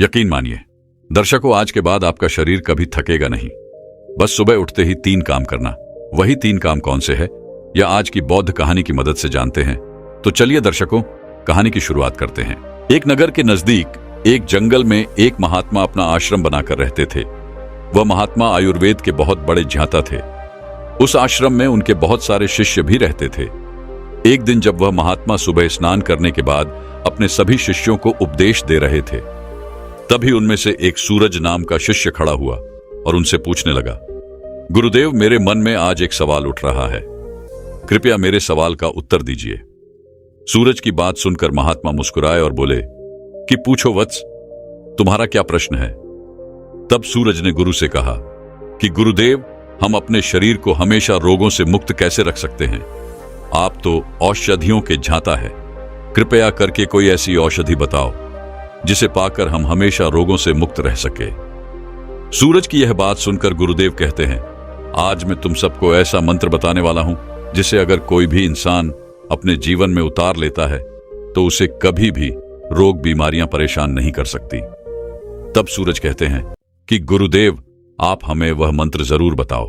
यकीन मानिए दर्शकों, आज के बाद आपका शरीर कभी थकेगा नहीं। बस सुबह उठते ही 3 काम करना। वही 3 काम कौन से है, या आज की बौद्ध कहानी की मदद से जानते हैं। तो चलिए दर्शकों, कहानी की शुरुआत करते हैं। एक नगर के नजदीक एक जंगल में एक महात्मा अपना आश्रम बनाकर रहते थे। वह महात्मा आयुर्वेद के बहुत बड़े ज्ञाता थे। उस आश्रम में उनके बहुत सारे शिष्य भी रहते थे। एक दिन जब वह महात्मा सुबह स्नान करने के बाद अपने सभी शिष्यों को उपदेश दे रहे थे, तभी उनमें से एक सूरज नाम का शिष्य खड़ा हुआ और उनसे पूछने लगा, गुरुदेव, मेरे मन में आज एक सवाल उठ रहा है, कृपया मेरे सवाल का उत्तर दीजिए। सूरज की बात सुनकर महात्मा मुस्कुराए और बोले कि पूछो वत्स, तुम्हारा क्या प्रश्न है। तब सूरज ने गुरु से कहा कि गुरुदेव, हम अपने शरीर को हमेशा रोगों से मुक्त कैसे रख सकते हैं। आप तो औषधियों के ज्ञाता है, कृपया करके कोई ऐसी औषधि बताओ जिसे पाकर हम हमेशा रोगों से मुक्त रह सके। सूरज की यह बात सुनकर गुरुदेव कहते हैं, आज मैं तुम सबको ऐसा मंत्र बताने वाला हूं जिसे अगर कोई भी इंसान अपने जीवन में उतार लेता है तो उसे कभी भी रोग बीमारियां परेशान नहीं कर सकती। तब सूरज कहते हैं कि गुरुदेव, आप हमें वह मंत्र जरूर बताओ,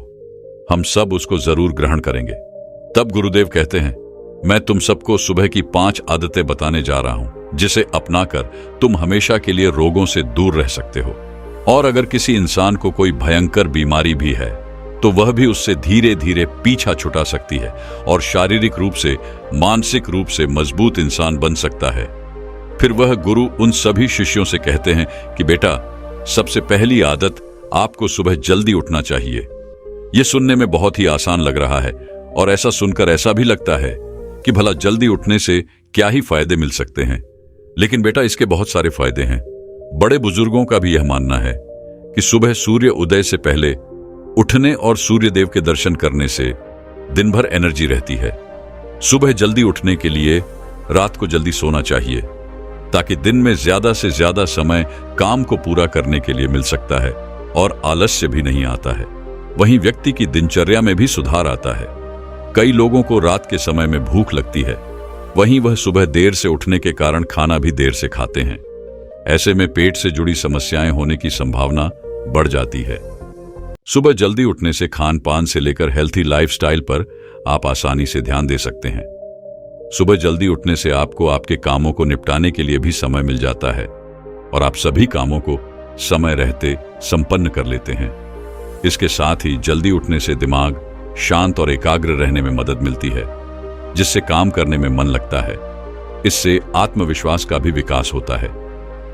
हम सब उसको जरूर ग्रहण करेंगे। तब गुरुदेव कहते हैं, मैं तुम सबको सुबह की 5 आदतें बताने जा रहा हूं जिसे अपनाकर तुम हमेशा के लिए रोगों से दूर रह सकते हो। और अगर किसी इंसान को कोई भयंकर बीमारी भी है तो वह भी उससे धीरे धीरे पीछा छुटा सकती है और शारीरिक रूप से, मानसिक रूप से मजबूत इंसान बन सकता है। फिर वह गुरु उन सभी शिष्यों से कहते हैं कि बेटा, सबसे पहली आदत, आपको सुबह जल्दी उठना चाहिए। यह सुनने में बहुत ही आसान लग रहा है और ऐसा सुनकर ऐसा भी लगता है कि भला जल्दी उठने से क्या ही फायदे मिल सकते हैं। लेकिन बेटा, इसके बहुत सारे फायदे हैं। बड़े बुजुर्गों का भी यह मानना है कि सुबह सूर्य उदय से पहले उठने और सूर्य देव के दर्शन करने से दिन भर एनर्जी रहती है। सुबह जल्दी उठने के लिए रात को जल्दी सोना चाहिए ताकि दिन में ज्यादा से ज्यादा समय काम को पूरा करने के लिए मिल सकता है और आलस्य भी नहीं आता है। वहीं व्यक्ति की दिनचर्या में भी सुधार आता है। कई लोगों को रात के समय में भूख लगती है, वहीं वह सुबह देर से उठने के कारण खाना भी देर से खाते हैं। ऐसे में पेट से जुड़ी समस्याएं होने की संभावना बढ़ जाती है। सुबह जल्दी उठने से खान पान से लेकर हेल्थी लाइफस्टाइल पर आप आसानी से ध्यान दे सकते हैं। सुबह जल्दी उठने से आपको आपके कामों को निपटाने के लिए भी समय मिल जाता है और आप सभी कामों को समय रहते संपन्न कर लेते हैं। इसके साथ ही जल्दी उठने से दिमाग शांत और एकाग्र रहने में मदद मिलती है, जिससे काम करने में मन लगता है। इससे आत्मविश्वास का भी विकास होता है।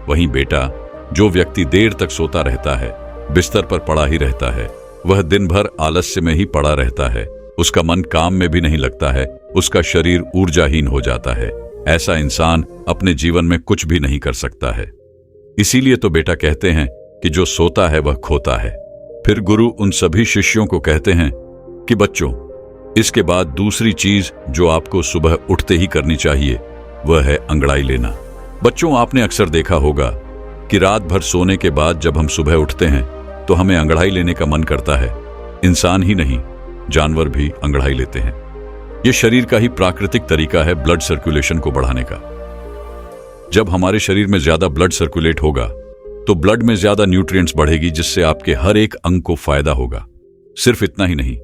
वहीं बेटा, जो व्यक्ति देर तक सोता रहता है, बिस्तर पर पड़ा ही रहता है, वह दिन भर आलस्य में ही पड़ा रहता है, उसका मन काम में भी नहीं लगता है, उसका शरीर ऊर्जाहीन हो जाता है। ऐसा इंसान अपने जीवन में कुछ भी नहीं कर सकता है। इसीलिए तो बेटा कहते हैं कि जो सोता है वह खोता है। फिर गुरु उन सभी शिष्यों को कहते हैं कि बच्चों, इसके बाद दूसरी चीज जो आपको सुबह उठते ही करनी चाहिए वह है अंगड़ाई लेना। बच्चों, आपने अक्सर देखा होगा कि रात भर सोने के बाद जब हम सुबह उठते हैं तो हमें अंगड़ाई लेने का मन करता है। इंसान ही नहीं, जानवर भी अंगड़ाई लेते हैं। यह शरीर का ही प्राकृतिक तरीका है ब्लड सर्कुलेशन को बढ़ाने का। जब हमारे शरीर में ज्यादा ब्लड सर्कुलेट होगा तो ब्लड में ज्यादा न्यूट्रिएंट्स बढ़ेगी, जिससे आपके हर एक अंग को फायदा होगा। सिर्फ इतना ही नहीं,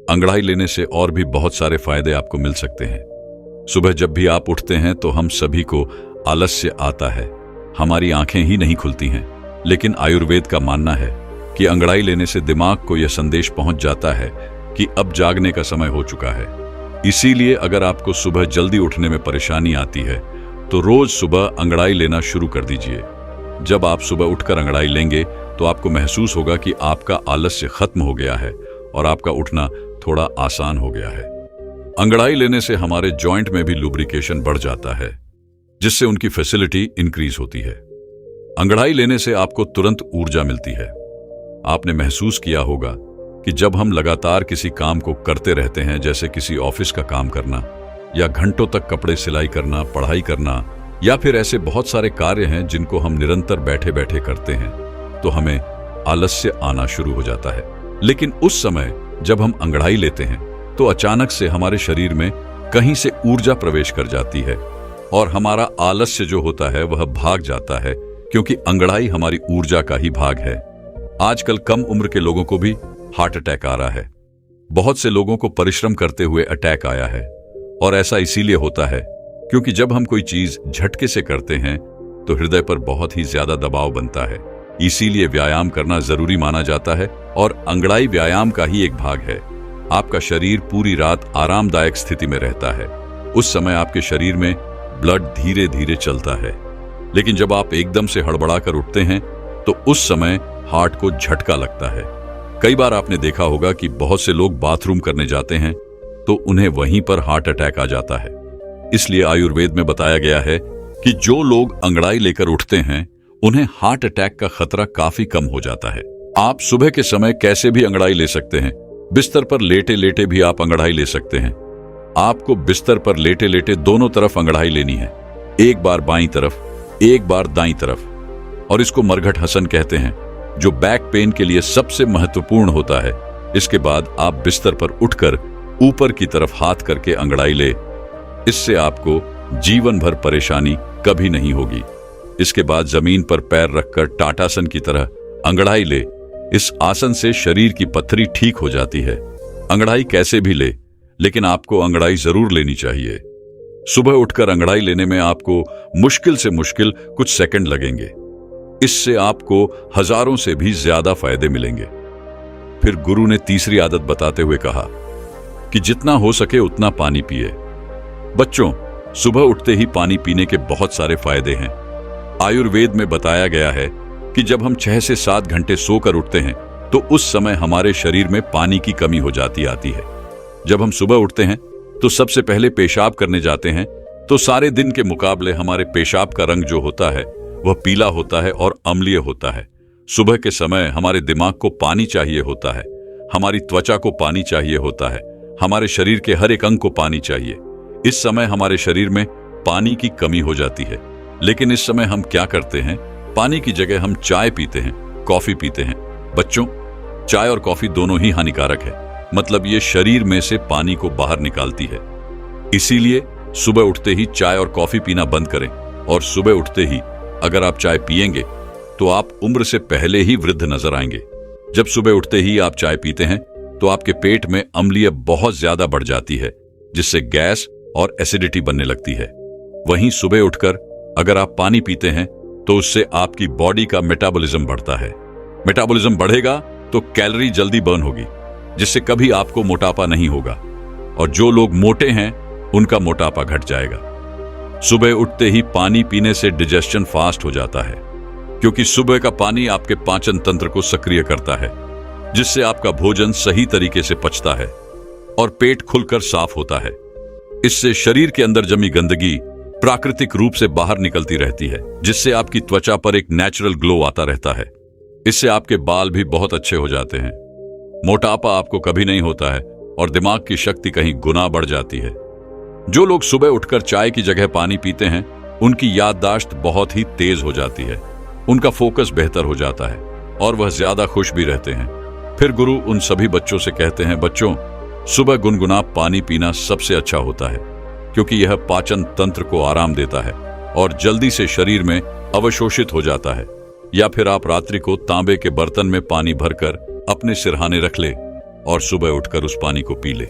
अंगड़ाई लेने से और भी बहुत सारे फायदे आपको मिल सकते हैं। सुबह जब भी आप उठते हैं तो हम सभी को आलस्य आता है, हमारी आंखें ही नहीं खुलती हैं। लेकिन आयुर्वेद का मानना है कि अंगड़ाई लेने से दिमाग को यह संदेश पहुंच जाता है कि अब जागने का समय हो चुका है। इसीलिए अगर आपको सुबह जल्दी उठने में परेशानी आती है तो रोज सुबह अंगड़ाई लेना शुरू कर दीजिए। जब आप सुबह उठकर अंगड़ाई लेंगे तो आपको महसूस होगा कि आपका आलस्य खत्म हो गया है और आपका उठना थोड़ा आसान हो गया है। अंगड़ाई लेने से हमारे जॉइंट में भी लुब्रिकेशन बढ़ जाता है, जिससे उनकी फैसिलिटी इंक्रीज होती है। अंगड़ाई लेने से आपको तुरंत ऊर्जा मिलती है। आपने महसूस किया होगा कि जब हम लगातार किसी काम को करते रहते हैं, जैसे किसी ऑफिस का काम करना या घंटों तक कपड़े सिलाई करना, पढ़ाई करना, या फिर ऐसे बहुत सारे कार्य हैं जिनको हम निरंतर बैठे बैठे करते हैं, तो हमें आलस्य आना शुरू हो जाता है। लेकिन उस समय जब हम अंगड़ाई लेते हैं तो अचानक से हमारे शरीर में कहीं से ऊर्जा प्रवेश कर जाती है और हमारा आलस्य जो होता है वह भाग जाता है, क्योंकि अंगड़ाई हमारी ऊर्जा का ही भाग है। आजकल कम उम्र के लोगों को भी हार्ट अटैक आ रहा है। बहुत से लोगों को परिश्रम करते हुए अटैक आया है, और ऐसा इसीलिए होता है क्योंकि जब हम कोई चीज झटके से करते हैं तो हृदय पर बहुत ही ज्यादा दबाव बनता है। इसीलिए व्यायाम करना जरूरी माना जाता है, और अंगड़ाई व्यायाम का ही एक भाग है। आपका शरीर पूरी रात आरामदायक स्थिति में रहता है। उस समय आपके शरीर में ब्लड धीरे धीरे चलता है, लेकिन जब आप एकदम से हड़बड़ाकर उठते हैं तो उस समय हार्ट को झटका लगता है। कई बार आपने देखा होगा कि बहुत से लोग बाथरूम करने जाते हैं तो उन्हें वहीं पर हार्ट अटैक आ जाता है। इसलिए आयुर्वेद में बताया गया है कि जो लोग अंगड़ाई लेकर उठते हैं उन्हें हार्ट अटैक का खतरा काफी कम हो जाता है। आप सुबह के समय कैसे भी अंगड़ाई ले सकते हैं। बिस्तर पर लेटे लेटे भी आप अंगड़ाई ले सकते हैं। आपको बिस्तर पर लेटे लेटे दोनों तरफ अंगड़ाई लेनी है, एक बार बाईं तरफ, एक बार दाईं तरफ, और इसको मरघट हसन कहते हैं, जो बैक पेन के लिए सबसे महत्वपूर्ण होता है। इसके बाद आप बिस्तर पर उठकर ऊपर की तरफ हाथ करके अंगड़ाई ले। इससे आपको जीवन भर परेशानी कभी नहीं होगी। इसके बाद जमीन पर पैर रखकर टाटासन की तरह अंगड़ाई ले। इस आसन से शरीर की पथरी ठीक हो जाती है। अंगड़ाई कैसे भी ले, लेकिन आपको अंगड़ाई जरूर लेनी चाहिए। सुबह उठकर अंगड़ाई लेने में आपको मुश्किल से मुश्किल कुछ सेकंड लगेंगे। इससे आपको हजारों से भी ज्यादा फायदे मिलेंगे। फिर गुरु ने तीसरी आदत बताते हुए कहा कि जितना हो सके उतना पानी पिए। बच्चों, सुबह उठते ही पानी पीने के बहुत सारे फायदे हैं। आयुर्वेद में बताया गया है कि जब हम 6 से 7 घंटे सोकर उठते हैं तो उस समय हमारे शरीर में पानी की कमी हो जाती आती है। जब हम सुबह उठते हैं तो सबसे पहले पेशाब करने जाते हैं तो सारे दिन के मुकाबले हमारे पेशाब का रंग जो होता है वह पीला होता है और अम्लीय होता है। सुबह के समय हमारे दिमाग को पानी चाहिए होता है, हमारी त्वचा को पानी चाहिए होता है, हमारे शरीर के हर एक अंग को पानी चाहिए। इस समय हमारे शरीर में पानी की कमी हो जाती है। लेकिन इस समय हम क्या करते हैं? पानी की जगह हम चाय पीते हैं, कॉफी पीते हैं। बच्चों, चाय और कॉफी दोनों ही हानिकारक है। मतलब ये शरीर में से पानी को बाहर निकालती है। इसीलिए सुबह उठते ही चाय और कॉफी पीना बंद करें। और सुबह उठते ही अगर आप चाय पिएंगे तो आप उम्र से पहले ही वृद्ध नजर आएंगे। जब सुबह उठते ही आप चाय पीते हैं तो आपके पेट में अम्लीय बहुत ज्यादा बढ़ जाती है, जिससे गैस और एसिडिटी बनने लगती है। वहीं सुबह उठकर अगर आप पानी पीते हैं तो उससे आपकी बॉडी का मेटाबॉलिज्म बढ़ता है। मेटाबॉलिज्म बढ़ेगा तो कैलोरी जल्दी बर्न होगी, जिससे कभी आपको मोटापा नहीं होगा। और जो लोग मोटे हैं उनका मोटापा घट जाएगा। सुबह उठते ही पानी पीने से डिजेस्शन फास्ट हो जाता है, क्योंकि सुबह का पानी आपके पाचन तंत्र को सक्रिय करता है, जिससे आपका भोजन सही तरीके से पचता है और पेट खुलकर साफ होता है। इससे शरीर के अंदर जमी गंदगी प्राकृतिक रूप से बाहर निकलती रहती है, जिससे आपकी त्वचा पर एक नेचुरल ग्लो आता रहता है। इससे आपके बाल भी बहुत अच्छे हो जाते हैं। मोटापा आपको कभी नहीं होता है और दिमाग की शक्ति कहीं गुना बढ़ जाती है। जो लोग सुबह उठकर चाय की जगह पानी पीते हैं उनकी याददाश्त बहुत ही तेज हो जाती है, उनका फोकस बेहतर हो जाता है और वह ज्यादा खुश भी रहते हैं। फिर गुरु उन सभी बच्चों से कहते हैं, बच्चों, सुबह गुनगुना पानी पीना सबसे अच्छा होता है, क्योंकि यह पाचन तंत्र को आराम देता है और जल्दी से शरीर में अवशोषित हो जाता है। या फिर आप रात्रि को तांबे के बर्तन में पानी भरकर अपने सिरहाने रख ले और सुबह उठकर उस पानी को पी ले।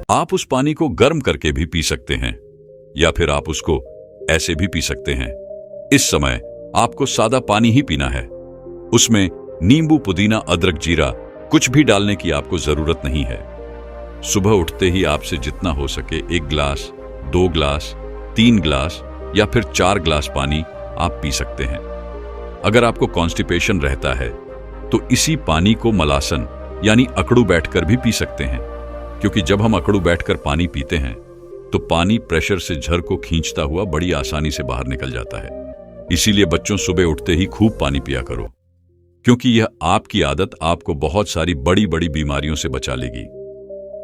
आप उस पानी को गर्म करके भी पी सकते हैं, या फिर आप उसको ऐसे भी पी सकते हैं। इस समय आपको सादा पानी ही पीना है। उसमें नींबू, पुदीना, अदरक, जीरा कुछ भी डालने की आपको जरूरत नहीं है। सुबह उठते ही आपसे जितना हो सके 1 गिलास, 2 गिलास, 3 गिलास या फिर 4 गिलास पानी आप पी सकते हैं। अगर आपको कॉन्स्टिपेशन रहता है तो इसी पानी को मलासन यानी अकड़ू बैठकर भी पी सकते हैं, क्योंकि जब हम अकड़ू बैठकर पानी पीते हैं तो पानी प्रेशर से झर को खींचता हुआ बड़ी आसानी से बाहर निकल जाता है। इसीलिए बच्चों, सुबह उठते ही खूब पानी पिया करो, क्योंकि यह आपकी आदत आपको बहुत सारी बड़ी बड़ी बीमारियों से बचा लेगी।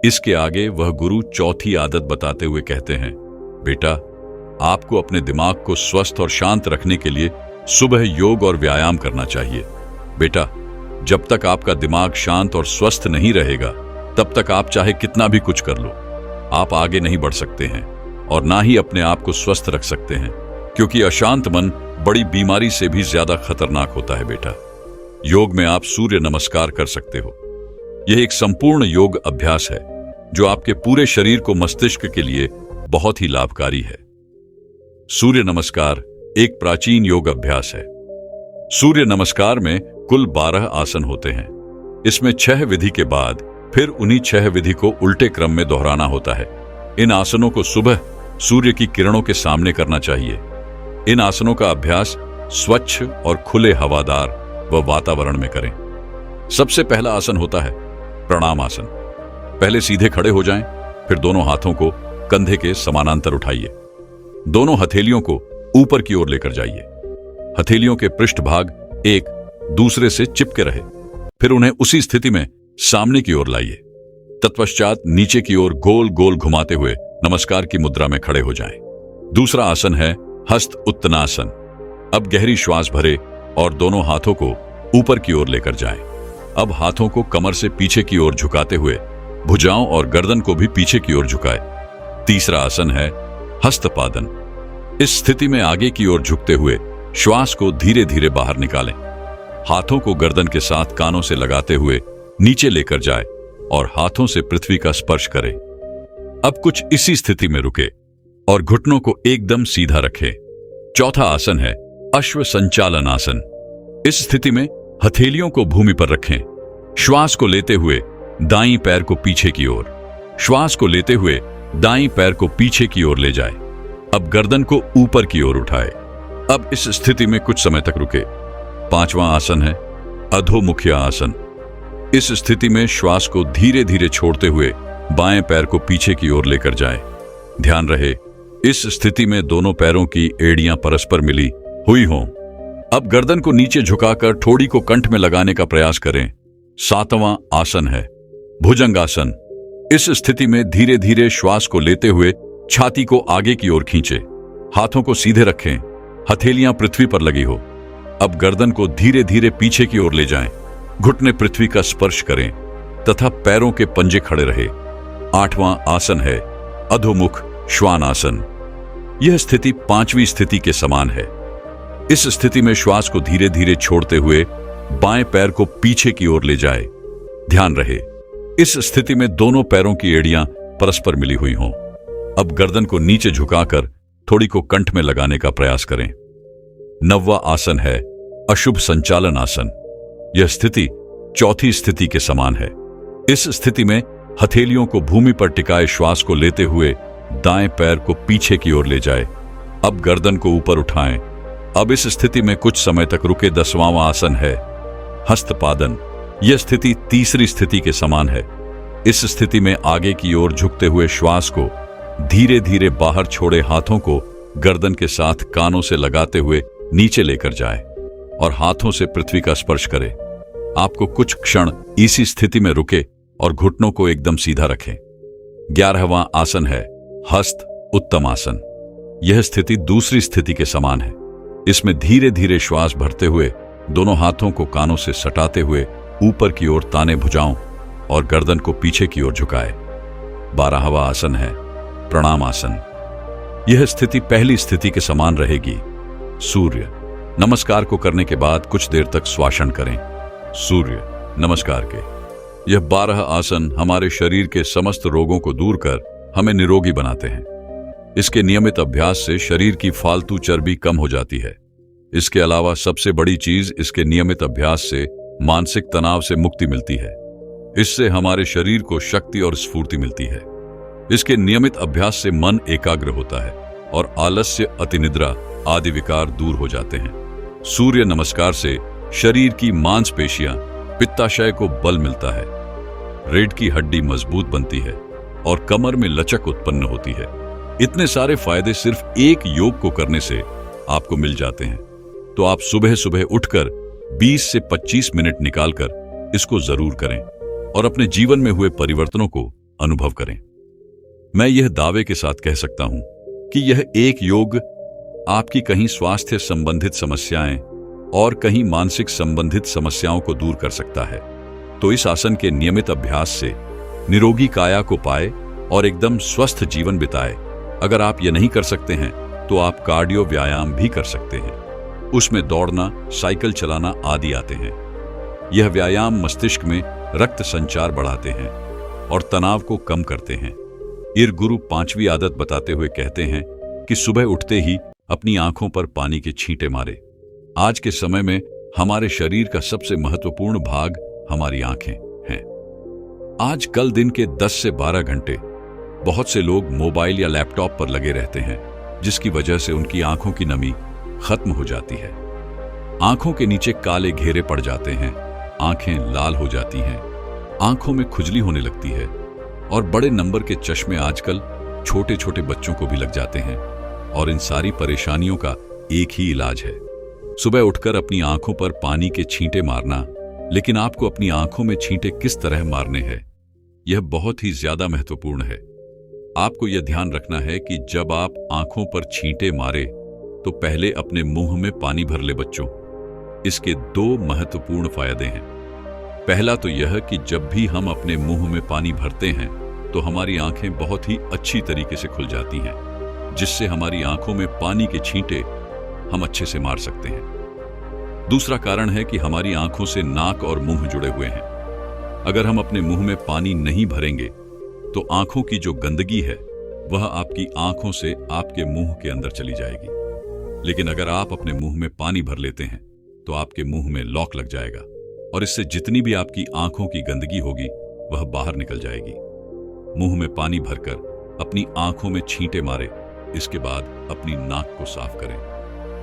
इसके आगे वह गुरु चौथी आदत बताते हुए कहते हैं, बेटा, आपको अपने दिमाग को स्वस्थ और शांत रखने के लिए सुबह योग और व्यायाम करना चाहिए। बेटा, जब तक आपका दिमाग शांत और स्वस्थ नहीं रहेगा तब तक आप चाहे कितना भी कुछ कर लो, आप आगे नहीं बढ़ सकते हैं और ना ही अपने आप को स्वस्थ रख सकते हैं, क्योंकि अशांत मन बड़ी बीमारी से भी ज्यादा खतरनाक होता है बेटा। योग में आप सूर्य नमस्कार कर सकते हो। यह एक संपूर्ण योग अभ्यास है जो आपके पूरे शरीर को मस्तिष्क के लिए बहुत ही लाभकारी है। सूर्य नमस्कार एक प्राचीन योग अभ्यास है। सूर्य नमस्कार में कुल 12 आसन होते हैं। इसमें 6 विधि के बाद फिर उन्हीं 6 विधि को उल्टे क्रम में दोहराना होता है। इन आसनों को सुबह सूर्य की किरणों के सामने करना चाहिए। इन आसनों का अभ्यास स्वच्छ और खुले हवादार व वातावरण में करें। सबसे पहला आसन होता है प्रणाम आसन। पहले सीधे खड़े हो जाएं, फिर दोनों हाथों को कंधे के समानांतर उठाइए। दोनों हथेलियों को ऊपर की ओर लेकर जाइए। हथेलियों के पृष्ठभाग एक दूसरे से चिपके रहे। फिर उन्हें उसी स्थिति में सामने की ओर लाइए। तत्पश्चात नीचे की ओर गोल गोल घुमाते हुए नमस्कार की मुद्रा में खड़े हो जाएं। दूसरा आसन है हस्त उत्तनासन। अब गहरी श्वास भरे और दोनों हाथों को ऊपर की ओर लेकर जाएं। अब हाथों को कमर से पीछे की ओर झुकाते हुए भुजाओं और गर्दन को भी पीछे की ओर झुकाएं। तीसरा आसन है हस्तपादन। इस स्थिति में आगे की ओर झुकते हुए श्वास को धीरे धीरे बाहर निकालें। हाथों को गर्दन के साथ कानों से लगाते हुए नीचे लेकर जाए और हाथों से पृथ्वी का स्पर्श करें। अब कुछ इसी स्थिति में रुके और घुटनों को एकदम सीधा रखें। चौथा आसन है अश्व संचालन आसन। इस स्थिति में हथेलियों को भूमि पर रखें। श्वास को लेते हुए दाईं पैर को पीछे की ओर, श्वास को लेते हुए दाईं पैर को पीछे की ओर ले जाए। अब गर्दन को ऊपर की ओर उठाए। अब इस स्थिति में कुछ समय तक रुके। पांचवां आसन है अधोमुखी आसन। इस स्थिति में श्वास को धीरे धीरे छोड़ते हुए बाएं पैर को पीछे की ओर लेकर जाएं। ध्यान रहे इस स्थिति में दोनों पैरों की एड़ियां परस्पर मिली हुई हों। अब गर्दन को नीचे झुकाकर ठोड़ी को कंठ में लगाने का प्रयास करें। सातवां आसन है भुजंगासन। इस स्थिति में धीरे धीरे श्वास को लेते हुए छाती को आगे की ओर खींचे। हाथों को सीधे रखें, हथेलियां पृथ्वी पर लगी हो। अब गर्दन को धीरे धीरे पीछे की ओर ले जाएं। घुटने पृथ्वी का स्पर्श करें तथा पैरों के पंजे खड़े रहे। आठवां आसन है अधोमुख श्वान आसन। यह स्थिति 5वीं स्थिति के समान है। इस स्थिति में श्वास को धीरे धीरे छोड़ते हुए बाएं पैर को पीछे की ओर ले जाए। ध्यान रहे इस स्थिति में दोनों पैरों की एड़ियां परस्पर मिली हुई हों। अब गर्दन को नीचे झुकाकर थोड़ी को कंठ में लगाने का प्रयास करें। 9वां आसन है अशुभ संचालन आसन। यह स्थिति 4थी स्थिति के समान है। इस स्थिति में हथेलियों को भूमि पर टिकाए श्वास को लेते हुए दाएं पैर को पीछे की ओर ले जाए। अब गर्दन को ऊपर उठाएं। अब इस स्थिति में कुछ समय तक रुके। 10वां आसन है हस्तपादन। यह स्थिति 3री स्थिति के समान है। इस स्थिति में आगे की ओर झुकते हुए श्वास को धीरे धीरे बाहर छोड़े, हाथों को गर्दन के साथ कानों से लगाते हुए नीचे लेकर जाए और हाथों से पृथ्वी का स्पर्श करें। आपको कुछ क्षण इसी स्थिति में रुके और घुटनों को एकदम सीधा रखें। 11वां आसन है हस्त उत्तम आसन। यह स्थिति 2री स्थिति के समान है। इसमें धीरे धीरे श्वास भरते हुए दोनों हाथों को कानों से सटाते हुए ऊपर की ओर ताने भुजाओं और गर्दन को पीछे की ओर झुकाए। 12वां आसन है प्रणाम आसन। यह स्थिति पहली स्थिति के समान रहेगी। सूर्य नमस्कार को करने के बाद कुछ देर तक श्वासन करें। सूर्य नमस्कार के यह 12 आसन हमारे शरीर के समस्त रोगों को दूर कर हमें निरोगी बनाते हैं। इसके नियमित अभ्यास से शरीर की फालतू चर्बी कम हो जाती है। इसके अलावा सबसे बड़ी चीज इसके नियमित अभ्यास से मानसिक तनाव से मुक्ति मिलती है। इससे हमारे शरीर को शक्ति और स्फूर्ति मिलती है। इसके नियमित अभ्यास से मन एकाग्र होता है और आलस्य, अतिनिद्रा आदि विकार दूर हो जाते हैं। सूर्य नमस्कार से शरीर की मांसपेशियां, पित्ताशय को बल मिलता है, रीढ़ की हड्डी मजबूत बनती है और कमर में लचक उत्पन्न होती है। इतने सारे फायदे सिर्फ एक योग को करने से आपको मिल जाते हैं। तो आप सुबह सुबह उठकर 20 से 25 मिनट निकालकर इसको जरूर करें और अपने जीवन में हुए परिवर्तनों को अनुभव करें। मैं यह दावे के साथ कह सकता हूं कि यह एक योग आपकी कहीं स्वास्थ्य संबंधित समस्याएं और कहीं मानसिक संबंधित समस्याओं को दूर कर सकता है। तो इस आसन के नियमित अभ्यास से निरोगी काया को पाए और एकदम स्वस्थ जीवन बिताए। अगर आप यह नहीं कर सकते हैं तो आप कार्डियो व्यायाम भी कर सकते हैं। उसमें दौड़ना, साइकिल चलाना आदि आते हैं। यह व्यायाम मस्तिष्क में रक्त संचार बढ़ाते हैं और तनाव को कम करते हैं। ईर गुरु 5वीं आदत बताते हुए कहते हैं कि सुबह उठते ही अपनी आंखों पर पानी के छींटे मारे। आज के समय में हमारे शरीर का सबसे महत्वपूर्ण भाग हमारी आंखें हैं। आज कल दिन के 10 से 12 घंटे बहुत से लोग मोबाइल या लैपटॉप पर लगे रहते हैं, जिसकी वजह से उनकी आंखों की नमी खत्म हो जाती है। आंखों के नीचे काले घेरे पड़ जाते हैं, आंखें लाल हो जाती हैं, आंखों में खुजली होने लगती है और बड़े नंबर के चश्मे आजकल छोटे छोटे बच्चों को भी लग जाते हैं। और इन सारी परेशानियों का एक ही इलाज है, सुबह उठकर अपनी आंखों पर पानी के छींटे मारना। लेकिन आपको अपनी आंखों में छींटे किस तरह मारने हैं, यह बहुत ही ज्यादा महत्वपूर्ण है। आपको यह ध्यान रखना है कि जब आप आंखों पर छींटे मारे तो पहले अपने मुंह में पानी भर ले बच्चों। इसके 2 महत्वपूर्ण फायदे हैं। पहला तो यह कि जब भी हम अपने मुंह में पानी भरते हैं तो हमारी आंखें बहुत ही अच्छी तरीके से खुल जाती हैं, जिससे हमारी आंखों में पानी के छींटे हम अच्छे से मार सकते हैं। दूसरा कारण है कि हमारी आंखों से नाक और मुंह जुड़े हुए हैं। अगर हम अपने मुंह में पानी नहीं भरेंगे तो आंखों की जो गंदगी है वह आपकी आंखों से आपके मुंह के अंदर चली जाएगी। लेकिन अगर आप अपने मुंह में पानी भर लेते हैं तो आपके मुंह में लॉक लग जाएगा और इससे जितनी भी आपकी आंखों की गंदगी होगी वह बाहर निकल जाएगी। मुंह में पानी भरकर अपनी आंखों में छींटे मारे, इसके बाद अपनी नाक को साफ करें।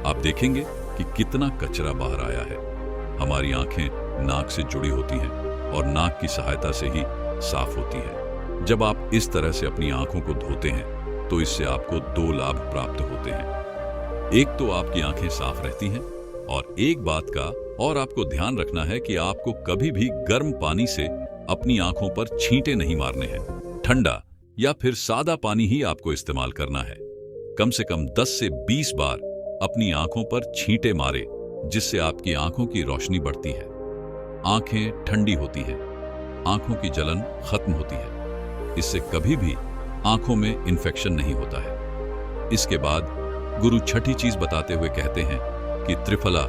आप देखेंगे कि कितना कचरा बाहर आया है। हमारी आंखें नाक से जुड़ी होती हैं और नाक की सहायता से ही साफ होती है। जब आप इस तरह से अपनी आंखों को धोते हैं तो इससे आपको 2 लाभ प्राप्त होते हैं। एक तो आपकी आंखें साफ रहती हैं और एक बात का और आपको ध्यान रखना है कि आपको कभी भी गर्म पानी से अपनी आंखों पर छींटे नहीं मारने हैं। ठंडा या फिर सादा पानी ही आपको इस्तेमाल करना है। कम से कम 10 से 20 बार अपनी आंखों पर छींटे मारे, जिससे आपकी आंखों की रोशनी बढ़ती है, आंखें ठंडी होती हैं, आंखों की जलन खत्म होती है। इससे कभी भी आंखों में इन्फेक्शन नहीं होता है। इसके बाद गुरु छठी चीज बताते हुए कहते हैं कि त्रिफला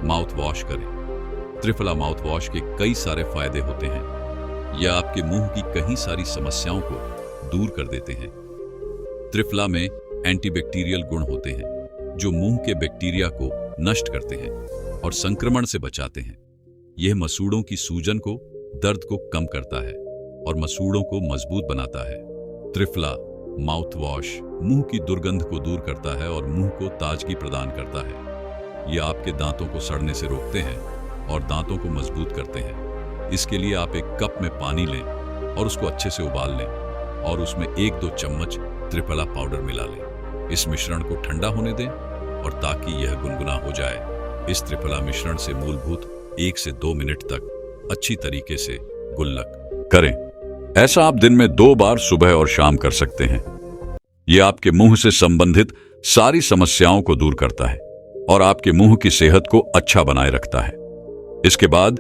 माउथ वॉश करें। त्रिफला माउथ वॉश के कई सारे फायदे होते हैं। यह आपके मुंह की कई सारी समस्याओं को दूर कर देते हैं। त्रिफला में एंटीबैक्टीरियल गुण होते हैं जो मुंह के बैक्टीरिया को नष्ट करते हैं और संक्रमण से बचाते हैं। यह मसूड़ों की सूजन को, दर्द को कम करता है और मसूड़ों को मजबूत बनाता है। त्रिफला माउथ वॉश मुंह की दुर्गंध को दूर करता है और मुंह को ताजगी प्रदान करता है। यह आपके दांतों को सड़ने से रोकते हैं और दांतों को मजबूत करते हैं। इसके लिए आप एक कप में पानी लें और उसको अच्छे से उबाल लें और उसमें 1-2 चम्मच त्रिफला पाउडर मिला लें। इस मिश्रण को ठंडा होने दें और ताकि यह गुनगुना हो जाए, इस त्रिफला मिश्रण से मूलभूत 1 से 2 मिनट तक अच्छी तरीके से गुल्लक करें। ऐसा आप दिन में 2 बार सुबह और शाम कर सकते हैं। यह आपके मुंह से संबंधित सारी समस्याओं को दूर करता है और आपके मुंह की सेहत को अच्छा बनाए रखता है। इसके बाद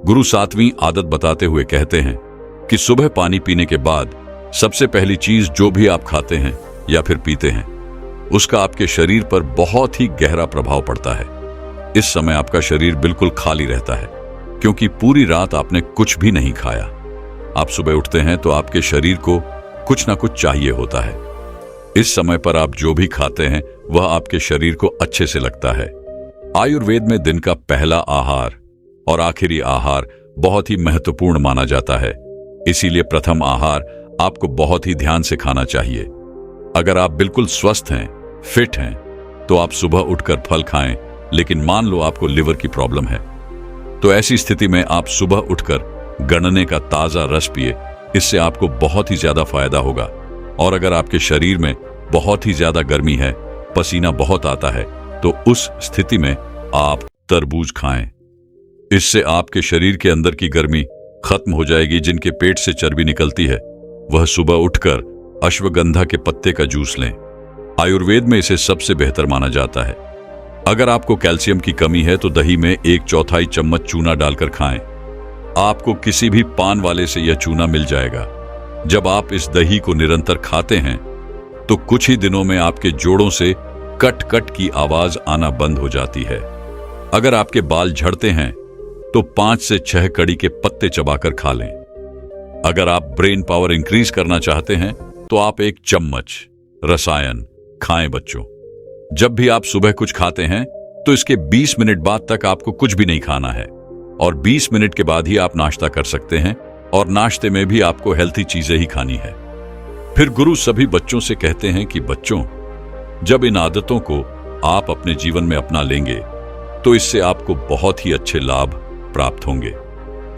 गुरु 7वीं आदत बताते हुए कहते हैं कि सुबह पानी पीने के बाद सबसे पहली चीज जो भी आप खाते हैं या फिर पीते हैं, उसका आपके शरीर पर बहुत ही गहरा प्रभाव पड़ता है। इस समय आपका शरीर बिल्कुल खाली रहता है क्योंकि पूरी रात आपने कुछ भी नहीं खाया। आप सुबह उठते हैं तो आपके शरीर को कुछ ना कुछ चाहिए होता है। इस समय पर आप जो भी खाते हैं वह आपके शरीर को अच्छे से लगता है। आयुर्वेद में दिन का पहला आहार और आखिरी आहार बहुत ही महत्वपूर्ण माना जाता है। इसीलिए प्रथम आहार आपको बहुत ही ध्यान से खाना चाहिए। अगर आप बिल्कुल स्वस्थ हैं, फिट हैं, तो आप सुबह उठकर फल खाएं। लेकिन मान लो आपको लिवर की प्रॉब्लम है, तो ऐसी स्थिति में आप सुबह उठकर गन्ने का ताजा रस पिए। इससे आपको बहुत ही ज्यादा फायदा होगा। और अगर आपके शरीर में बहुत ही ज्यादा गर्मी है, पसीना बहुत आता है, तो उस स्थिति में आप तरबूज खाएं। इससे आपके शरीर के अंदर की गर्मी खत्म हो जाएगी। जिनके पेट से चर्बी निकलती है वह सुबह उठकर अश्वगंधा के पत्ते का जूस लें। आयुर्वेद में इसे सबसे बेहतर माना जाता है। अगर आपको कैल्शियम की कमी है तो दही में 1/4 चम्मच चूना डालकर खाएं। आपको किसी भी पान वाले से यह चूना मिल जाएगा। जब आप इस दही को निरंतर खाते हैं तो कुछ ही दिनों में आपके जोड़ों से कट कट की आवाज आना बंद हो जाती है। अगर आपके बाल झड़ते हैं तो 5 से 6 कड़ी के पत्ते चबाकर खा लें। अगर आप ब्रेन पावर इंक्रीज करना चाहते हैं तो आप 1 चम्मच रसायन खाएं। बच्चों, जब भी आप सुबह कुछ खाते हैं तो इसके 20 मिनट बाद तक आपको कुछ भी नहीं खाना है और 20 मिनट के बाद ही आप नाश्ता कर सकते हैं और नाश्ते में भी आपको हेल्थी चीजें ही खानी है। फिर गुरु सभी बच्चों से कहते हैं कि बच्चों, जब इन आदतों को आप अपने जीवन में अपना लेंगे तो इससे आपको बहुत ही अच्छे लाभ प्राप्त होंगे।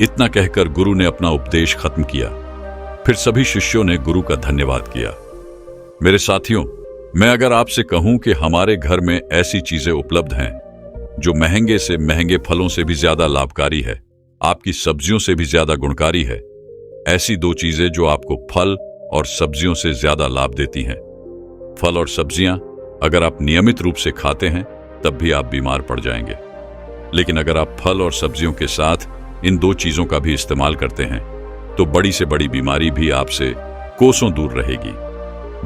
इतना कहकर गुरु ने अपना उपदेश खत्म किया। फिर सभी शिष्यों ने गुरु का धन्यवाद किया। मेरे साथियों, मैं अगर आपसे कहूं कि हमारे घर में ऐसी चीजें उपलब्ध हैं जो महंगे से महंगे फलों से भी ज्यादा लाभकारी है, आपकी सब्जियों से भी ज्यादा गुणकारी है, ऐसी 2 चीजें जो आपको फल और सब्जियों से ज्यादा लाभ देती हैं। फल और सब्जियां अगर आप नियमित रूप से खाते हैं तब भी आप बीमार पड़ जाएंगे, लेकिन अगर आप फल और सब्जियों के साथ इन 2 चीजों का भी इस्तेमाल करते हैं तो बड़ी से बड़ी बीमारी भी आपसे कोसों दूर रहेगी।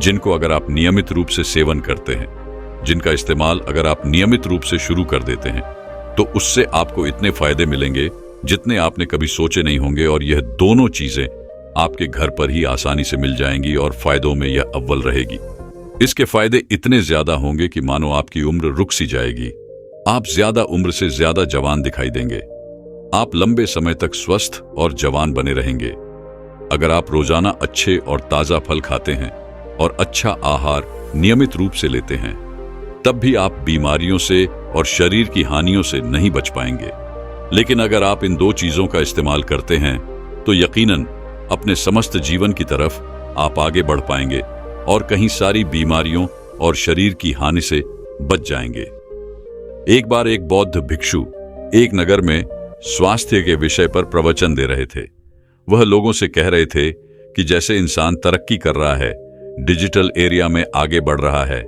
जिनको अगर आप नियमित रूप से सेवन करते हैं, जिनका इस्तेमाल अगर आप नियमित रूप से शुरू कर देते हैं, तो उससे आपको इतने फायदे मिलेंगे जितने आपने कभी सोचे नहीं होंगे और यह दोनों चीजें आपके घर पर ही आसानी से मिल जाएंगी और फायदों में यह अव्वल रहेगी। इसके फायदे इतने ज्यादा होंगे कि मानो आपकी उम्र रुक सी जाएगी। आप ज्यादा उम्र से ज्यादा जवान दिखाई देंगे। आप लंबे समय तक स्वस्थ और जवान बने रहेंगे। अगर आप रोजाना अच्छे और ताजा फल खाते हैं और अच्छा आहार नियमित रूप से लेते हैं, तब भी आप बीमारियों से और शरीर की हानियों से नहीं बच पाएंगे। लेकिन अगर आप इन 2 चीजों का इस्तेमाल करते हैं तो यकीनन अपने समस्त जीवन की तरफ आप आगे बढ़ पाएंगे और कहीं सारी बीमारियों और शरीर की हानि से बच जाएंगे। एक बार एक बौद्ध भिक्षु एक नगर में स्वास्थ्य के विषय पर प्रवचन दे रहे थे। वह लोगों से कह रहे थे कि जैसे इंसान तरक्की कर रहा है, डिजिटल एरिया में आगे बढ़ रहा है,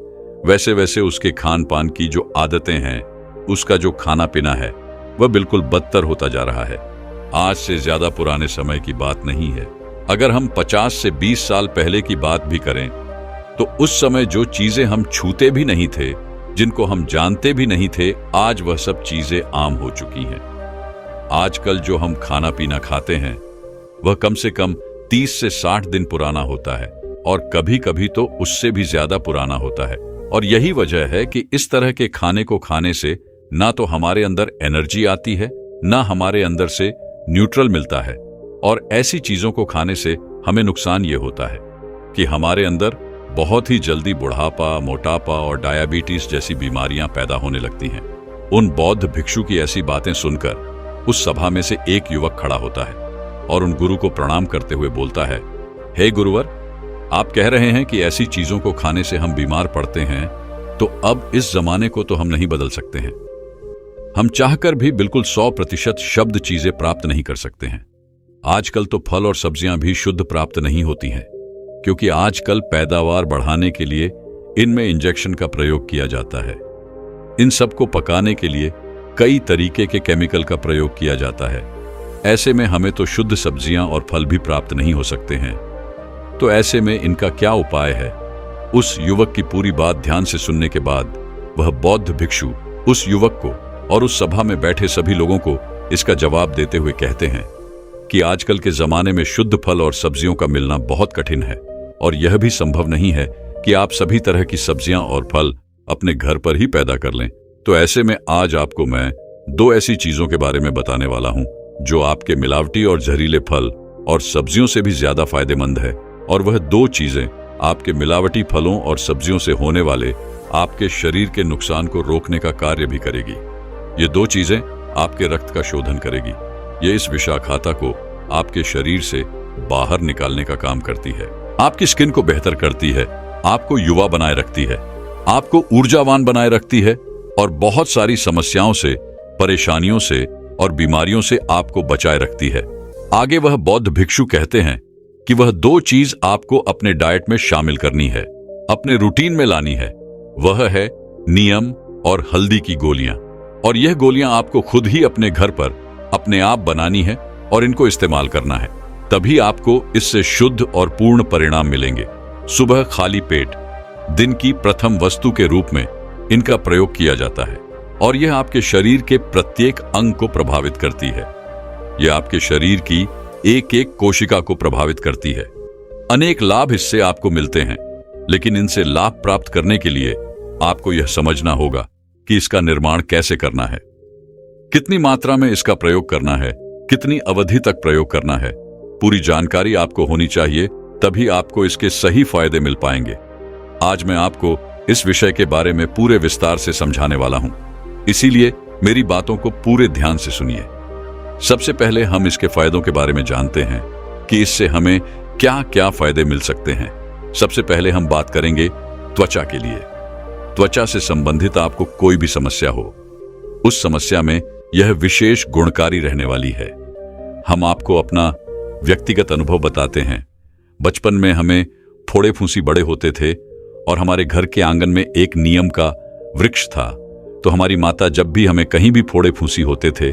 वैसे वैसे उसके खान पान की जो आदतें हैं, उसका जो खाना पीना है, वह बिल्कुल बदतर होता जा रहा है। आज से ज्यादा पुराने समय की बात नहीं है। अगर हम 50 से 20 साल पहले की बात भी करें तो उस समय जो चीजें हम छूते भी नहीं थे, जिनको हम जानते भी नहीं थे, आज वह सब चीजें आम हो चुकी हैं। आजकल जो हम खाना पीना खाते हैं वह कम से कम 30 से 60 दिन पुराना होता है और कभी कभी तो उससे भी ज्यादा पुराना होता है। और यही वजह है कि इस तरह के खाने को खाने से ना तो हमारे अंदर एनर्जी आती है, ना हमारे अंदर से न्यूट्रल मिलता है। और ऐसी चीजों को खाने से हमें नुकसान ये होता है कि हमारे अंदर बहुत ही जल्दी बुढ़ापा, मोटापा और डायबिटीज जैसी बीमारियां पैदा होने लगती हैं। उन बौद्ध भिक्षु की ऐसी बातें सुनकर उस सभा में से एक युवक खड़ा होता है और उन गुरु को प्रणाम करते हुए बोलता है, हे गुरुवर, आप कह रहे हैं कि ऐसी चीजों को खाने से हम बीमार पड़ते हैं, तो अब इस जमाने को तो हम नहीं बदल सकते हैं। हम चाहकर भी बिल्कुल 100% शब्द चीजें प्राप्त नहीं कर सकते हैं। आजकल तो फल और सब्जियां भी शुद्ध प्राप्त नहीं होती हैं, क्योंकि आजकल पैदावार बढ़ाने के लिए इनमें इंजेक्शन का प्रयोग किया जाता है। इन सब को पकाने के लिए कई तरीके के केमिकल का प्रयोग किया जाता है। ऐसे में हमें तो शुद्ध सब्जियां और फल भी प्राप्त नहीं हो सकते हैं। तो ऐसे में इनका क्या उपाय है? उस युवक की पूरी बात ध्यान से सुनने के बाद वह बौद्ध भिक्षु उस युवक को और उस सभा में बैठे सभी लोगों को इसका जवाब देते हुए कहते हैं कि आजकल के जमाने में शुद्ध फल और सब्जियों का मिलना बहुत कठिन है और यह भी संभव नहीं है कि आप सभी तरह की सब्जियां और फल अपने घर पर ही पैदा कर लें। तो ऐसे में आज आपको मैं 2 ऐसी चीजों के बारे में बताने वाला हूं जो आपके मिलावटी और जहरीले फल और सब्जियों से भी ज्यादा फायदेमंद है। और वह 2 चीजें आपके मिलावटी फलों और सब्जियों से होने वाले आपके शरीर के नुकसान को रोकने का कार्य भी करेगी। ये 2 चीजें आपके रक्त का शोधन करेगी। ये इस विषाखाता को आपके शरीर से बाहर निकालने का काम करती है, आपकी स्किन को बेहतर करती है, आपको युवा बनाए रखती है, आपको ऊर्जावान बनाए रखती है और बहुत सारी समस्याओं से, परेशानियों से और बीमारियों से आपको बचाए रखती है। आगे वह बौद्ध भिक्षु कहते हैं कि वह 2 चीज आपको अपने डाइट में शामिल करनी है, अपने रूटीन में लानी है। वह है नियम और हल्दी की गोलियां। और यह गोलियां आपको खुद ही अपने घर पर अपने आप बनानी है और इनको इस्तेमाल करना है। तभी आपको इससे शुद्ध और पूर्ण परिणाम मिलेंगे। सुबह खाली पेट दिन की प्रथम वस्तु के रूप में इनका प्रयोग किया जाता है। और यह आपके शरीर के प्रत्येक अंग को प्रभावित करती है। यह आपके शरीर की एक एक कोशिका को प्रभावित करती है। अनेक लाभ इससे आपको मिलते हैं, लेकिन इनसे लाभ प्राप्त करने के लिए आपको यह समझना होगा कि इसका निर्माण कैसे करना है, कितनी मात्रा में इसका प्रयोग करना है, कितनी अवधि तक प्रयोग करना है। पूरी जानकारी आपको होनी चाहिए, तभी आपको इसके सही फायदे मिल पाएंगे। आज मैं आपको इस विषय के बारे में पूरे विस्तार से समझाने वाला हूं, इसीलिए मेरी बातों को पूरे ध्यान से सुनिए। सबसे पहले हम इसके फायदों के बारे में जानते हैं कि इससे हमें क्या क्या फायदे मिल सकते हैं। सबसे पहले हम बात करेंगे त्वचा के लिए। त्वचा से संबंधित आपको कोई भी समस्या हो, उस समस्या में यह विशेष गुणकारी रहने वाली है। हम आपको अपना व्यक्तिगत अनुभव बताते हैं। बचपन में हमें फोड़े फूंसी बड़े होते थे और हमारे घर के आंगन में एक नीम का वृक्ष था, तो हमारी माता जब भी हमें कहीं भी फोड़े फूंसी होते थे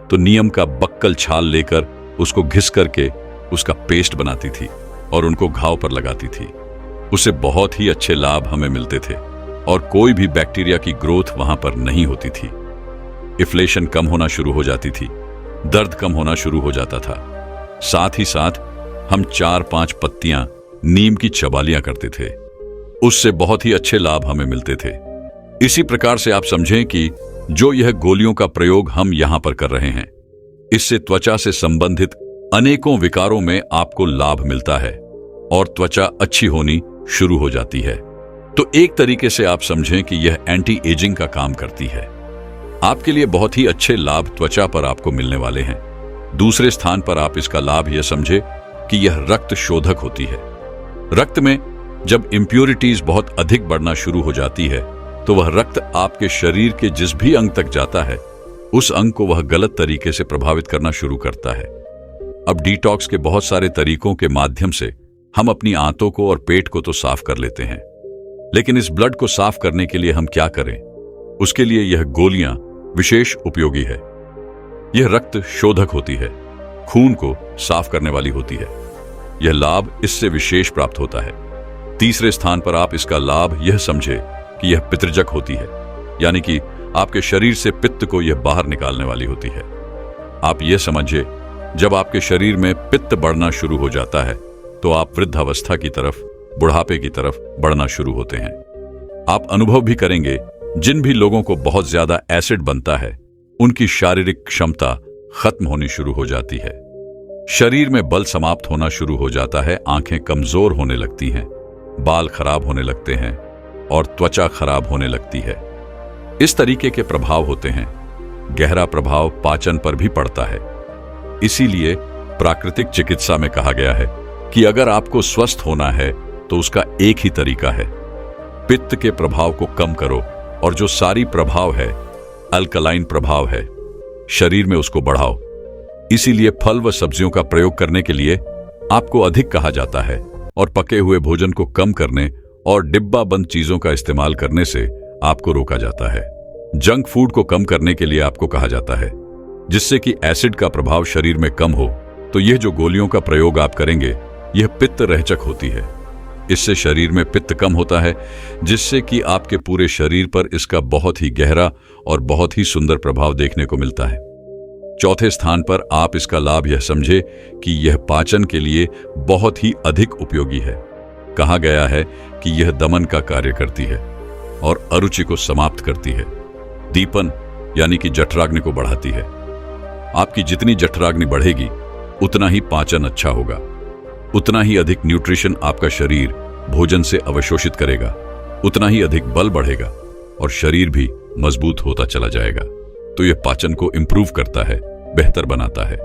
तो नीम का बक्कल छाल लेकर उसको घिस करके उसका पेस्ट बनाती थी और उनको घाव पर लगाती थी। उससे बहुत ही अच्छे लाभ हमें मिलते थे और कोई भी बैक्टीरिया की ग्रोथ वहां पर नहीं होती थी। इन्फ्लेशन कम होना शुरू हो जाती थी, दर्द कम होना शुरू हो जाता था। साथ ही साथ हम 4-5 पत्तियां नीम की चबालियां करते थे, उससे बहुत ही अच्छे लाभ हमें मिलते थे। इसी प्रकार से आप समझें कि जो यह गोलियों का प्रयोग हम यहां पर कर रहे हैं, इससे त्वचा से संबंधित अनेकों विकारों में आपको लाभ मिलता है और त्वचा अच्छी होनी शुरू हो जाती है। तो एक तरीके से आप समझें कि यह एंटी एजिंग का काम करती है। आपके लिए बहुत ही अच्छे लाभ त्वचा पर आपको मिलने वाले हैं। दूसरे स्थान पर आप इसका लाभ यह समझे कि यह रक्त शोधक होती है। रक्त में जब इंप्योरिटीज बहुत अधिक बढ़ना शुरू हो जाती है, तो वह रक्त आपके शरीर के जिस भी अंग तक जाता है, उस अंग को वह गलत तरीके से प्रभावित करना शुरू करता है। अब डिटॉक्स के बहुत सारे तरीकों के माध्यम से हम अपनी आंतों को और पेट को तो साफ कर लेते हैं, लेकिन इस ब्लड को साफ करने के लिए हम क्या करें? उसके लिए यह गोलियां विशेष उपयोगी है। यह रक्त शोधक होती है, खून को साफ करने वाली होती है। यह लाभ इससे विशेष प्राप्त होता है। तीसरे स्थान पर आप इसका लाभ यह समझे कि यह पितृजक होती है, यानी कि आपके शरीर से पित्त को यह बाहर निकालने वाली होती है। आप यह समझिए, जब आपके शरीर में पित्त बढ़ना शुरू हो जाता है, तो आप वृद्धावस्था की तरफ, बुढ़ापे की तरफ बढ़ना शुरू होते हैं। आप अनुभव भी करेंगे, जिन भी लोगों को बहुत ज्यादा एसिड बनता है, उनकी शारीरिक क्षमता खत्म होनी शुरू हो जाती है। शरीर में बल समाप्त होना शुरू हो जाता है, आंखें कमजोर होने लगती हैं, बाल खराब होने लगते हैं और त्वचा खराब होने लगती है। इस तरीके के प्रभाव होते हैं। गहरा प्रभाव पाचन पर भी पड़ता है। इसीलिए प्राकृतिक चिकित्सा में कहा गया है कि अगर आपको स्वस्थ होना है तो उसका एक ही तरीका है, पित्त के प्रभाव को कम करो और जो सारी प्रभाव है, अल्कलाइन प्रभाव है, शरीर में उसको बढ़ाओ। इसीलिए फल व सब्जियों का प्रयोग करने के लिए आपको अधिक कहा जाता है और पके हुए भोजन को कम करने और डिब्बा बंद चीजों का इस्तेमाल करने से आपको रोका जाता है। जंक फूड को कम करने के लिए आपको कहा जाता है, जिससे कि एसिड का प्रभाव शरीर में कम हो। तो यह जो गोलियों का प्रयोग आप करेंगे, यह पित्त रहचक होती है। इससे शरीर में पित्त कम होता है, जिससे कि आपके पूरे शरीर पर इसका बहुत ही गहरा और बहुत ही सुंदर प्रभाव देखने को मिलता है। चौथे स्थान पर आप इसका लाभ यह समझे कि यह पाचन के लिए बहुत ही अधिक उपयोगी है। कहा गया है कि यह दमन का कार्य करती है और अरुचि को समाप्त करती है। दीपन यानी कि जठराग्नि को बढ़ाती है। आपकी जितनी जठराग्नि बढ़ेगी, उतना ही पाचन अच्छा होगा, उतना ही अधिक न्यूट्रिशन आपका शरीर भोजन से अवशोषित करेगा, उतना ही अधिक बल बढ़ेगा और शरीर भी मजबूत होता चला जाएगा। तो यह पाचन को इंप्रूव करता है, बेहतर बनाता है।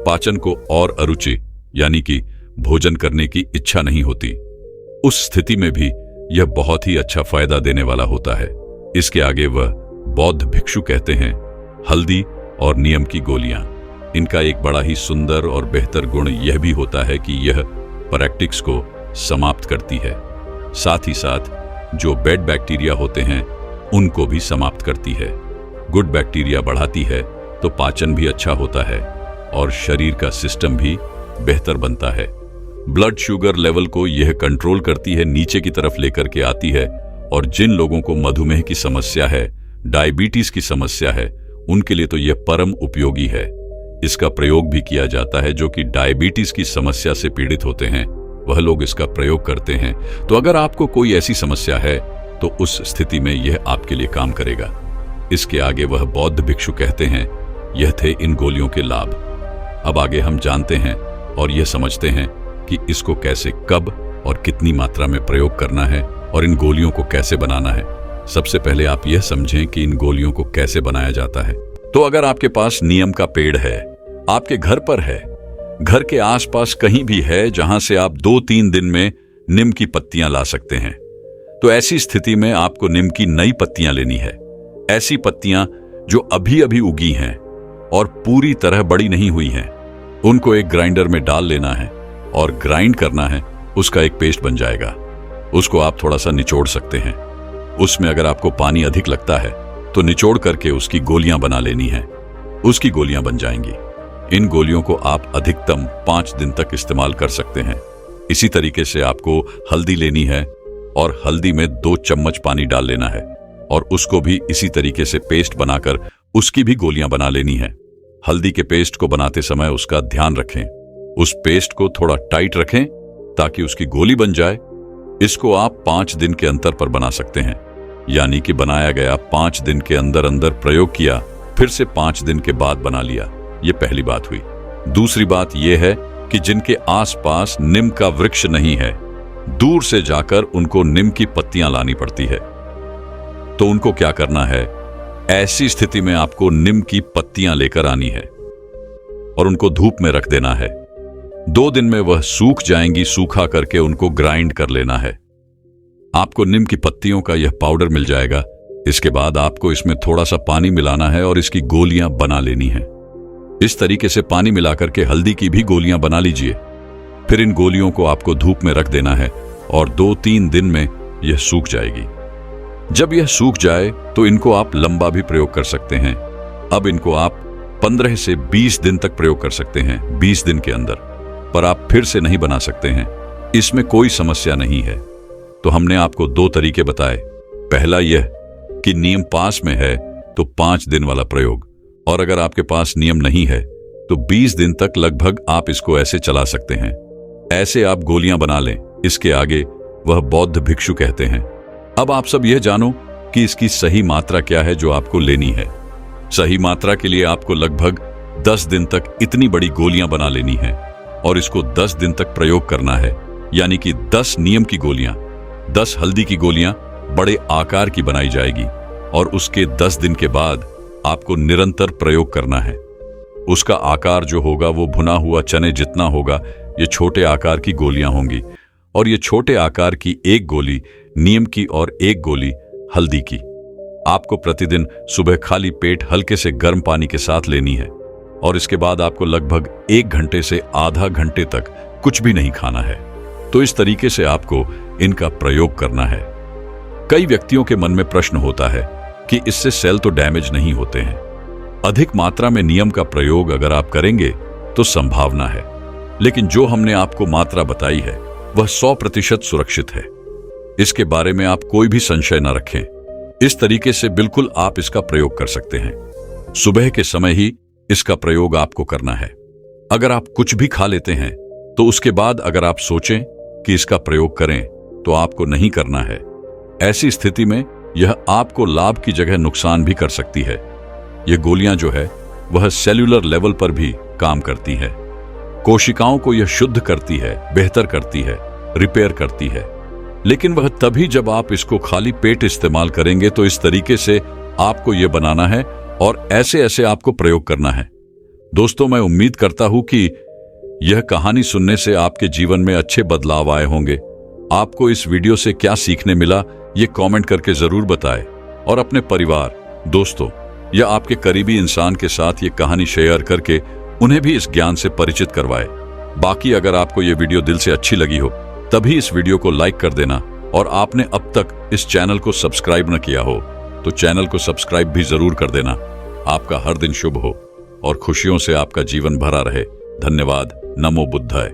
पाचन को और अरुचि यानी कि भोजन करने की इच्छा नहीं होती, उस स्थिति में भी यह बहुत ही अच्छा फायदा देने वाला होता है। इसके आगे वह बौद्ध भिक्षु कहते हैं हल्दी और नीम की गोलियां। इनका एक बड़ा ही सुंदर और बेहतर गुण यह भी होता है कि यह पैरेक्टिक्स को समाप्त करती है, साथ ही साथ जो बैड बैक्टीरिया होते हैं उनको भी समाप्त करती है। गुड बैक्टीरिया बढ़ाती है तो पाचन भी अच्छा होता है और शरीर का सिस्टम भी बेहतर बनता है। ब्लड शुगर लेवल को यह कंट्रोल करती है, नीचे की तरफ लेकर के आती है। और जिन लोगों को मधुमेह की समस्या है डायबिटीज की समस्या है उनके लिए तो यह परम उपयोगी है। इसका प्रयोग भी किया जाता है। जो कि डायबिटीज की समस्या से पीड़ित होते हैं वह लोग इसका प्रयोग करते हैं। तो अगर आपको कोई ऐसी समस्या है तो उस स्थिति में यह आपके लिए काम करेगा। इसके आगे वह बौद्ध भिक्षु कहते हैं, यह थे इन गोलियों के लाभ। अब आगे हम जानते हैं और यह समझते हैं कि इसको कैसे, कब और कितनी मात्रा में प्रयोग करना है और इन गोलियों को कैसे बनाना है। सबसे पहले आप यह समझें कि इन गोलियों को कैसे बनाया जाता है। तो अगर आपके पास नीम का पेड़ है, आपके घर पर है, घर के आसपास कहीं भी है जहां से आप 2-3 दिन में नीम की पत्तियां ला सकते हैं, तो ऐसी स्थिति में आपको नीम की नई पत्तियां लेनी है। ऐसी पत्तियां जो अभी अभी उगी हैं और पूरी तरह बड़ी नहीं हुई हैं, उनको एक ग्राइंडर में डाल लेना है और ग्राइंड करना है। उसका एक पेस्ट बन जाएगा। उसको आप थोड़ा सा निचोड़ सकते हैं। उसमें अगर आपको पानी अधिक लगता है तो निचोड़ करके उसकी गोलियां बना लेनी है। उसकी गोलियां बन जाएंगी। इन गोलियों को आप अधिकतम 5 दिन तक इस्तेमाल कर सकते हैं। इसी तरीके से आपको हल्दी लेनी है और हल्दी में 2 चम्मच पानी डाल लेना है और उसको भी इसी तरीके से पेस्ट बनाकर उसकी भी गोलियां बना लेनी है। हल्दी के पेस्ट को बनाते समय उसका ध्यान रखें, उस पेस्ट को थोड़ा टाइट रखें ताकि उसकी गोली बन जाए। इसको आप 5 दिन के अंतर पर बना सकते हैं, यानी कि बनाया गया 5 दिन के अंदर अंदर प्रयोग किया, फिर से 5 दिन के बाद बना लिया। ये पहली बात हुई। दूसरी बात यह है कि जिनके आसपास नीम का वृक्ष नहीं है, दूर से जाकर उनको नीम की पत्तियां लानी पड़ती है। तो उनको क्या करना है, ऐसी स्थिति में आपको नीम की पत्तियां लेकर आनी है और उनको धूप में रख देना है। 2 दिन में वह सूख जाएंगी। सूखा करके उनको ग्राइंड कर लेना है। आपको नीम की पत्तियों का यह पाउडर मिल जाएगा। इसके बाद आपको इसमें थोड़ा सा पानी मिलाना है और इसकी गोलियां बना लेनी है। इस तरीके से पानी मिलाकर के हल्दी की भी गोलियां बना लीजिए। फिर इन गोलियों को आपको धूप में रख देना है और 2-3 दिन में यह सूख जाएगी। जब यह सूख जाए तो इनको आप लंबा भी प्रयोग कर सकते हैं। अब इनको आप 15 से 20 दिन तक प्रयोग कर सकते हैं, 20 दिन के अंदर। पर आप फिर से नहीं बना सकते हैं, इसमें कोई समस्या नहीं है। तो हमने आपको 2 तरीके बताए। पहला यह कि नियम पास में है तो 5 दिन वाला प्रयोग, और अगर आपके पास नियम नहीं है तो 20 दिन तक लगभग आप इसको ऐसे चला सकते हैं। ऐसे आप गोलियां बना लें। इसके आगे वह बौद्ध भिक्षु कहते हैं, अब आप सब यह जानो कि इसकी सही मात्रा क्या है जो आपको लेनी है। सही मात्रा के लिए आपको लगभग 10 दिन तक इतनी बड़ी गोलियां बना लेनी है और इसको 10 दिन तक प्रयोग करना है। यानी कि 10 नीम की गोलियां, 10 हल्दी की गोलियां बड़े आकार की बनाई जाएगी और उसके 10 दिन के बाद आपको निरंतर प्रयोग करना है। उसका आकार जो होगा वो भुना हुआ चने जितना होगा। ये छोटे आकार की गोलियां होंगी और ये छोटे आकार की एक गोली नीम की और एक गोली हल्दी की आपको प्रतिदिन सुबह खाली पेट हल्के से गर्म पानी के साथ लेनी है और इसके बाद आपको लगभग 1 घंटे से आधा घंटे तक कुछ भी नहीं खाना है। तो इस तरीके से आपको इनका प्रयोग करना है। कई व्यक्तियों के मन में प्रश्न होता है कि इससे सेल तो डैमेज नहीं होते हैं। अधिक मात्रा में नियम का प्रयोग अगर आप करेंगे तो संभावना है, लेकिन जो हमने आपको मात्रा बताई है वह 100% सुरक्षित है। इसके बारे में आप कोई भी संशय न रखें। इस तरीके से बिल्कुल आप इसका प्रयोग कर सकते हैं। सुबह के समय ही इसका प्रयोग आपको करना है। अगर आप कुछ भी खा लेते हैं तो उसके बाद अगर आप सोचें कि इसका प्रयोग करें तो आपको नहीं करना है। ऐसी स्थिति में यह आपको लाभ की जगह नुकसान भी कर सकती है। यह गोलियां जो है वह सेल्यूलर लेवल पर भी काम करती है। कोशिकाओं को यह शुद्ध करती है, बेहतर करती है, रिपेयर करती है, लेकिन वह तभी जब आप इसको खाली पेट इस्तेमाल करेंगे। तो इस तरीके से आपको यह बनाना है और ऐसे ऐसे आपको प्रयोग करना है। दोस्तों, मैं उम्मीद करता हूं कि यह कहानी सुनने से आपके जीवन में अच्छे बदलाव आए होंगे। आपको इस वीडियो से क्या सीखने मिला ये कमेंट करके जरूर बताएं और अपने परिवार, दोस्तों या आपके करीबी इंसान के साथ ये कहानी शेयर करके उन्हें भी इस ज्ञान से परिचित करवाएं। बाकी अगर आपको ये वीडियो दिल से अच्छी लगी हो तभी इस वीडियो को लाइक कर देना और आपने अब तक इस चैनल को सब्सक्राइब न किया हो तो चैनल को सब्सक्राइब भी जरूर कर देना। आपका हर दिन शुभ हो और खुशियों से आपका जीवन भरा रहे। धन्यवाद। नमो बुद्धाय।